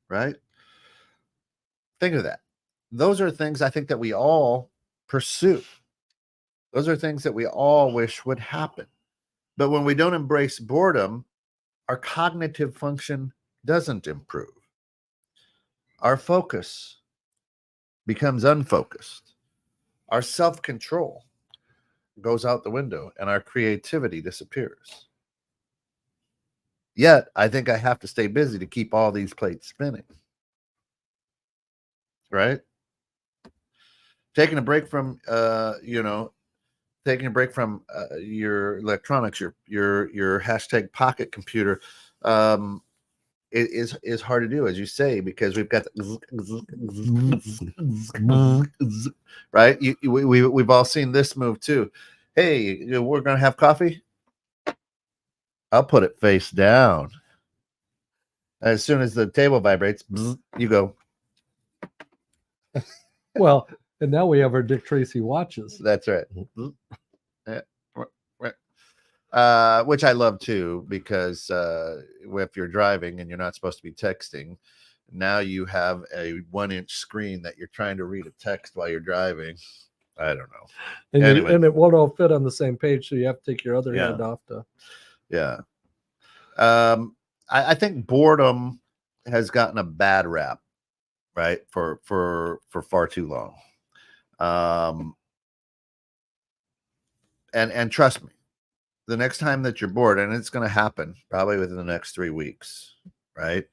right? Think of that. Those are things I think that we all pursue. Those are things that we all wish would happen. But when we don't embrace boredom, our cognitive function doesn't improve. Our focus becomes unfocused. Our self-control goes out the window and our creativity disappears. Yet, I think I have to stay busy to keep all these plates spinning. Right? Taking a break from, your electronics, your hashtag pocket computer, is hard to do, as you say, because we've got right. We've all seen this move too. Hey, we're gonna have coffee. I'll put it face down. As soon as the table vibrates, you go. Well, and now we have our Dick Tracy watches. That's right. Yeah. Which I love too, because if you're driving and you're not supposed to be texting, now you have a 1-inch screen that you're trying to read a text while you're driving. I don't know. And, Anyway. and it won't all fit on the same page, so you have to take your other Yeah. hand off to. Yeah. I think boredom has gotten a bad rap, right? For far too long. And trust me, the next time that you're bored, and it's going to happen probably within the next 3 weeks, right?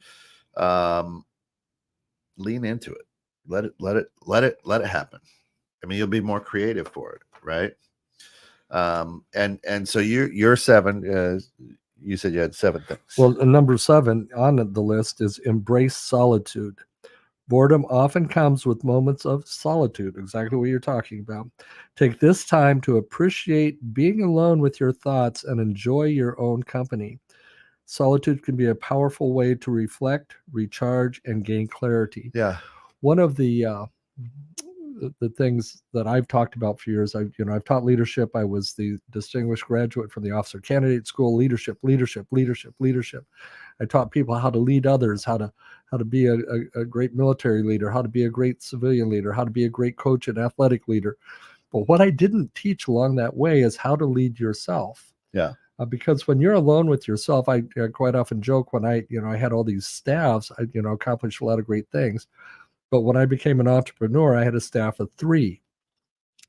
Lean into it. Let it happen. I mean, you'll be more creative for it, right? And so you're 7. You said you had 7 things. Well, number 7 on the list is embrace solitude. Boredom often comes with moments of solitude, exactly what you're talking about. Take this time to appreciate being alone with your thoughts and enjoy your own company. Solitude can be a powerful way to reflect, recharge, and gain clarity. Yeah. One of the things that I've talked about for years, I've taught leadership. I was the distinguished graduate from the Officer Candidate School. Leadership. I taught people how to lead others, how to be a great military leader, how to be a great civilian leader, how to be a great coach and athletic leader. But what I didn't teach along that way is how to lead yourself. Yeah. Because when you're alone with yourself, I quite often joke when I had all these staffs, I accomplished a lot of great things. But when I became an entrepreneur, I had a staff of 3,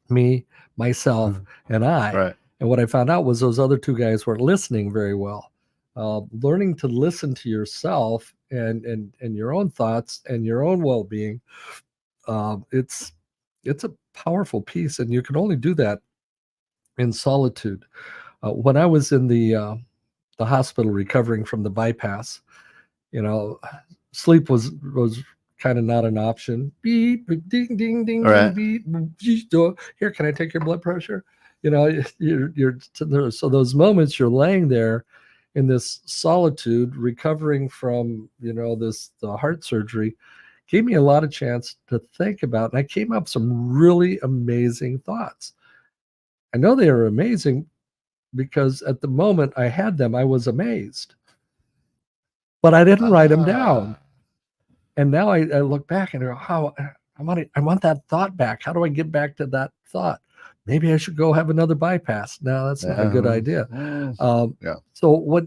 me, myself, and I. Right. And what I found out was those other 2 guys weren't listening very well. Learning to listen to yourself and your own thoughts and your own well-being, it's a powerful piece, and you can only do that in solitude. When I was in the hospital recovering from the bypass, sleep was kind of not an option. Beep, ding, ding, ding, right. beep. Here, can I take your blood pressure? You're so those moments you're laying there in this solitude, recovering from the heart surgery, gave me a lot of chance to think about, and I came up with some really amazing thoughts. I know they are amazing because at the moment I had them, I was amazed, but I didn't write them down. And now I look back and go, I want that thought back. How do I get back to that thought? Maybe I should go have another bypass. No, that's not a good idea. So what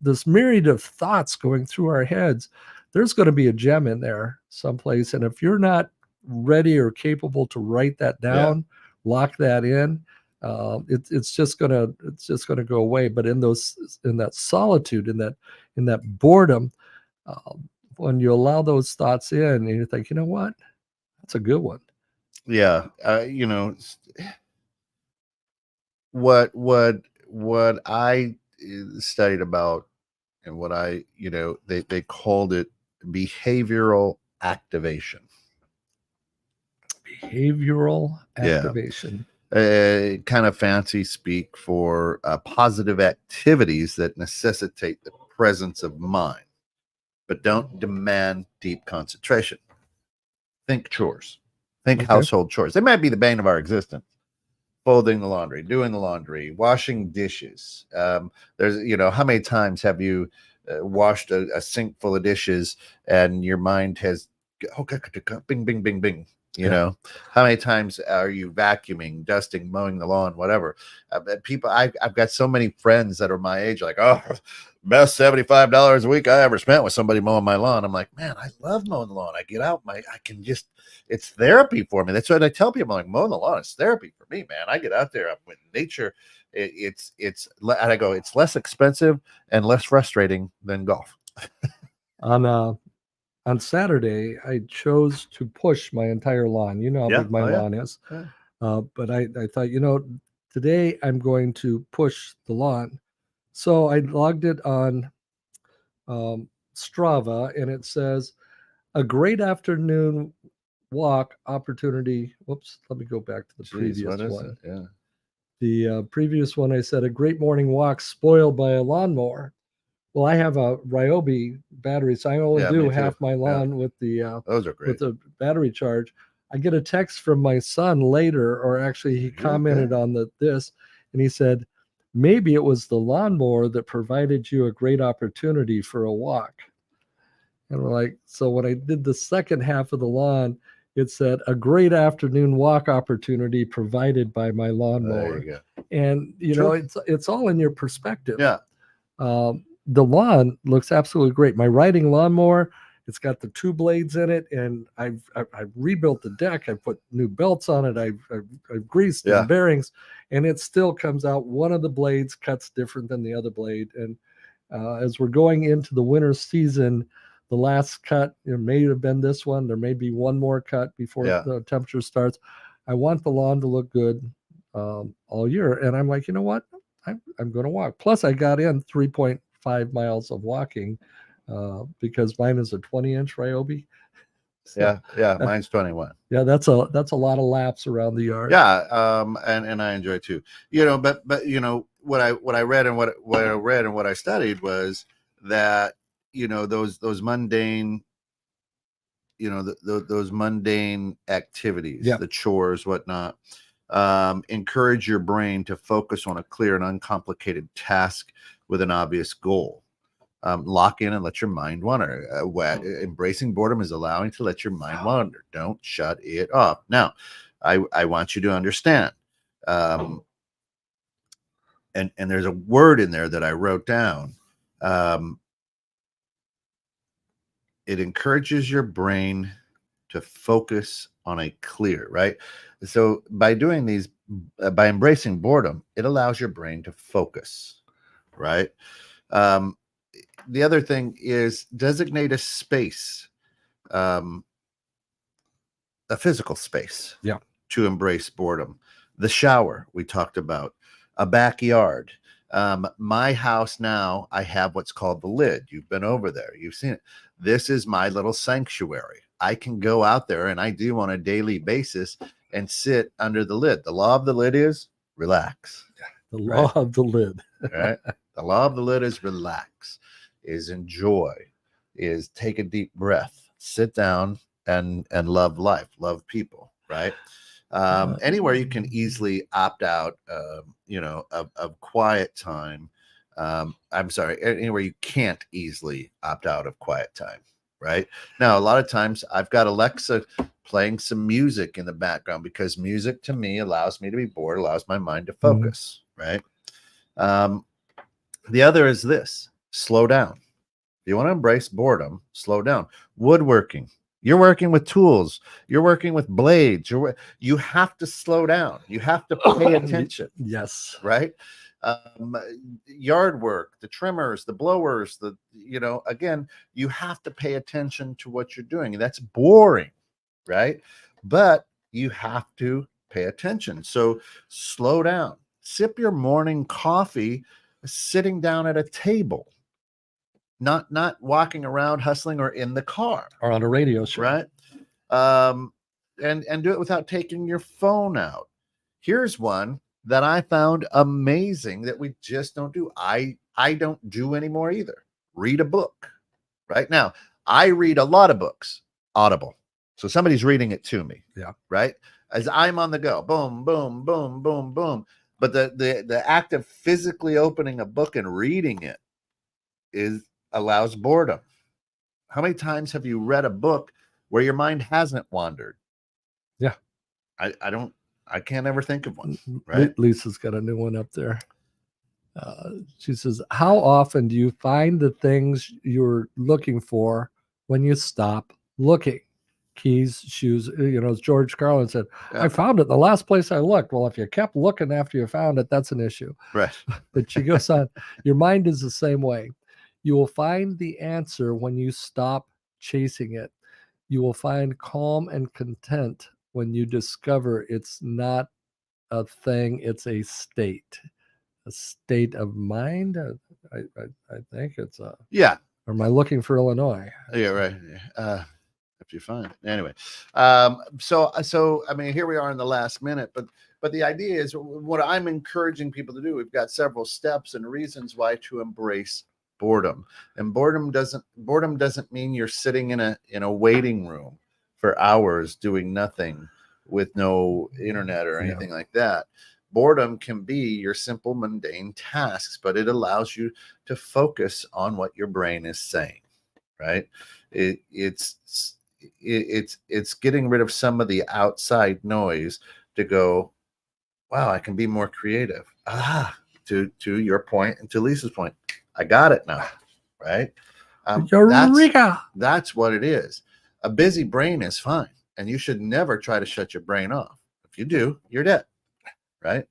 this myriad of thoughts going through our heads, there's going to be a gem in there someplace. And if you're not ready or capable to write that down, lock that in, it's just gonna go away. But in that solitude, in that boredom, when you allow those thoughts in and you think, you know what, that's a good one. Yeah. What I studied about, and what I, they called it behavioral activation. Behavioral activation. Kind of fancy speak for positive activities that necessitate the presence of mind, but don't demand deep concentration. Think chores. Think household chores. They might be the bane of our existence. Folding the laundry, doing the laundry, washing dishes. There's, how many times have you washed a sink full of dishes and your mind has, bing, bing, bing, bing. How many times are you vacuuming, dusting, mowing the lawn, whatever? People, I've got so many friends that are my age, like, oh, best $75 a week I ever spent with somebody mowing my lawn. I'm like, man, I love mowing the lawn. I get out, it's therapy for me. That's what I tell people. I'm like, mowing the lawn is therapy for me, man. I get out there, I'm with nature. And I go, it's less expensive and less frustrating than golf. On Saturday, I chose to push my entire lawn. You know how big my lawn is. Yeah. But I thought, today I'm going to push the lawn. So I logged it on Strava, and it says, a great afternoon walk opportunity. Whoops, let me go back to the previous one. Yeah. The previous one, I said, a great morning walk spoiled by a lawnmower. Well, I have a Ryobi battery, so I only do half my lawn with the those are great. with the battery charge. I get a text from my son later, or actually he commented on this, and he said, maybe it was the lawnmower that provided you a great opportunity for a walk. And we're like, so when I did the second half of the lawn, It said, a great afternoon walk opportunity provided by my There lawnmower. you go. And True. it's all in your perspective. Yeah. The lawn looks absolutely great. My riding lawnmower, it's got the 2 blades in it, and I've rebuilt the deck. I put new belts on it. I've greased Yeah. and bearings, and it still comes out. One of the blades cuts different than the other blade. And as we're going into the winter season, the last cut, it may have been this one. There may be one more cut before the temperature starts. I want the lawn to look good all year, and I'm like, you know what? I'm going to walk. Plus, I got in 3.5 miles of walking because mine is a 20-inch Ryobi. So, Yeah. Mine's 21. Yeah, that's a lot of laps around the yard. Yeah. And I enjoy it too. But what I read and what I studied was that those mundane those mundane activities, the chores, whatnot, encourage your brain to focus on a clear and uncomplicated task with an obvious goal. Lock in and let your mind wander. Embracing boredom is allowing to let your mind wander. Don't shut it off. Now, I want you to understand, and there's a word in there that I wrote down. It encourages your brain to focus on a clear, right? So by doing these, by embracing boredom, it allows your brain to focus, right? The other thing is designate a space, a physical space, to embrace boredom. The shower we talked about, a backyard. My house now, I have what's called the lid. You've been over there. You've seen it. This is my little sanctuary. I can go out there, and I do on a daily basis, and sit under the lid. The law of the lid is relax. The law of the lid. Right? The law of the lid is relax, is enjoy, is take a deep breath, sit down and love life, love people, right? Anywhere you can easily opt out, of quiet time. I'm sorry, anywhere you can't easily opt out of quiet time, right? Now, a lot of times I've got Alexa playing some music in the background because music to me allows me to be bored, allows my mind to focus, right? The other is this: slow down. If you want to embrace boredom, slow down. Woodworking. You're working with tools. You're working with blades. You have to slow down. You have to pay attention. Yes. Right? Yard work, the trimmers, the blowers, again, you have to pay attention to what you're doing. That's boring, right? But you have to pay attention. So slow down. Sip your morning coffee sitting down at a table. Not walking around hustling or in the car or on a radio show, right? And do it without taking your phone out. Here's one that I found amazing that we just don't do. I don't do anymore either. Read a book. Right now, I read a lot of books, Audible. So somebody's reading it to me. Yeah. Right. As I'm on the go, boom, boom, boom, boom, boom. But the act of physically opening a book and reading it allows boredom. How many times have you read a book where your mind hasn't wandered? Yeah. I can't ever think of one. Right. Lisa's got a new one up there. She says, how often do you find the things you're looking for when you stop looking? Keys, shoes, as George Carlin said, I found it the last place I looked. Well, if you kept looking after you found it, that's an issue. Right. But she goes on, your mind is the same way. You will find the answer when you stop chasing it. You will find calm and content when you discover it's not a thing, it's a state of mind. I think it's a Or am I looking for Illinois? Yeah, right. If you find it. Anyway, so I mean, here we are in the last minute, but the idea is what I'm encouraging people to do. We've got several steps and reasons why to embrace boredom. And boredom doesn't mean you're sitting in a waiting room for hours doing nothing with no internet or anything like that. Boredom can be your simple mundane tasks, but it allows you to focus on what your brain is saying, right? it's getting rid of some of the outside noise to go, wow, I can be more creative. To your point and to Lisa's point, I got it now, right? Eureka! That's what it is. A busy brain is fine, and you should never try to shut your brain off. If you do, you're dead, right?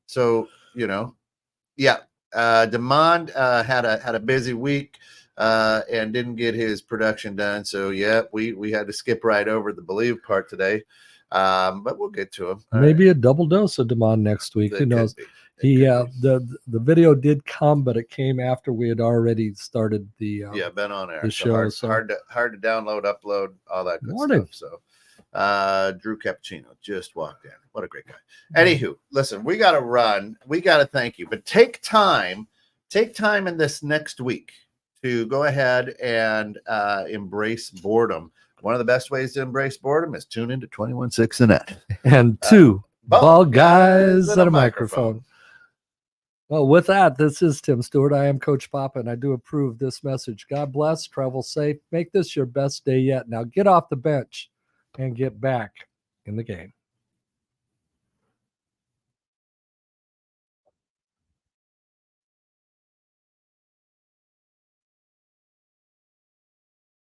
So, yeah. Demond had a busy week and didn't get his production done. So yeah, we had to skip right over the Believe part today. But we'll get to him. Maybe a double dose of Demond next week. Who knows? The video did come, but it came after we had already started the been on air. The show. Hard to download, upload, all that good Morning. stuff. So Drew Cappuccino just walked in. What a great guy. Anywho, listen, we got to run. We got to thank you, but take time in this next week to go ahead and embrace boredom. One of the best ways to embrace boredom is tune into 21.6 The Net. And two bald guys at a microphone. Well, with that, this is Tim Stewart. I am Coach Papa, and I do approve this message. God bless, travel safe, make this your best day yet. Now get off the bench and get back in the game.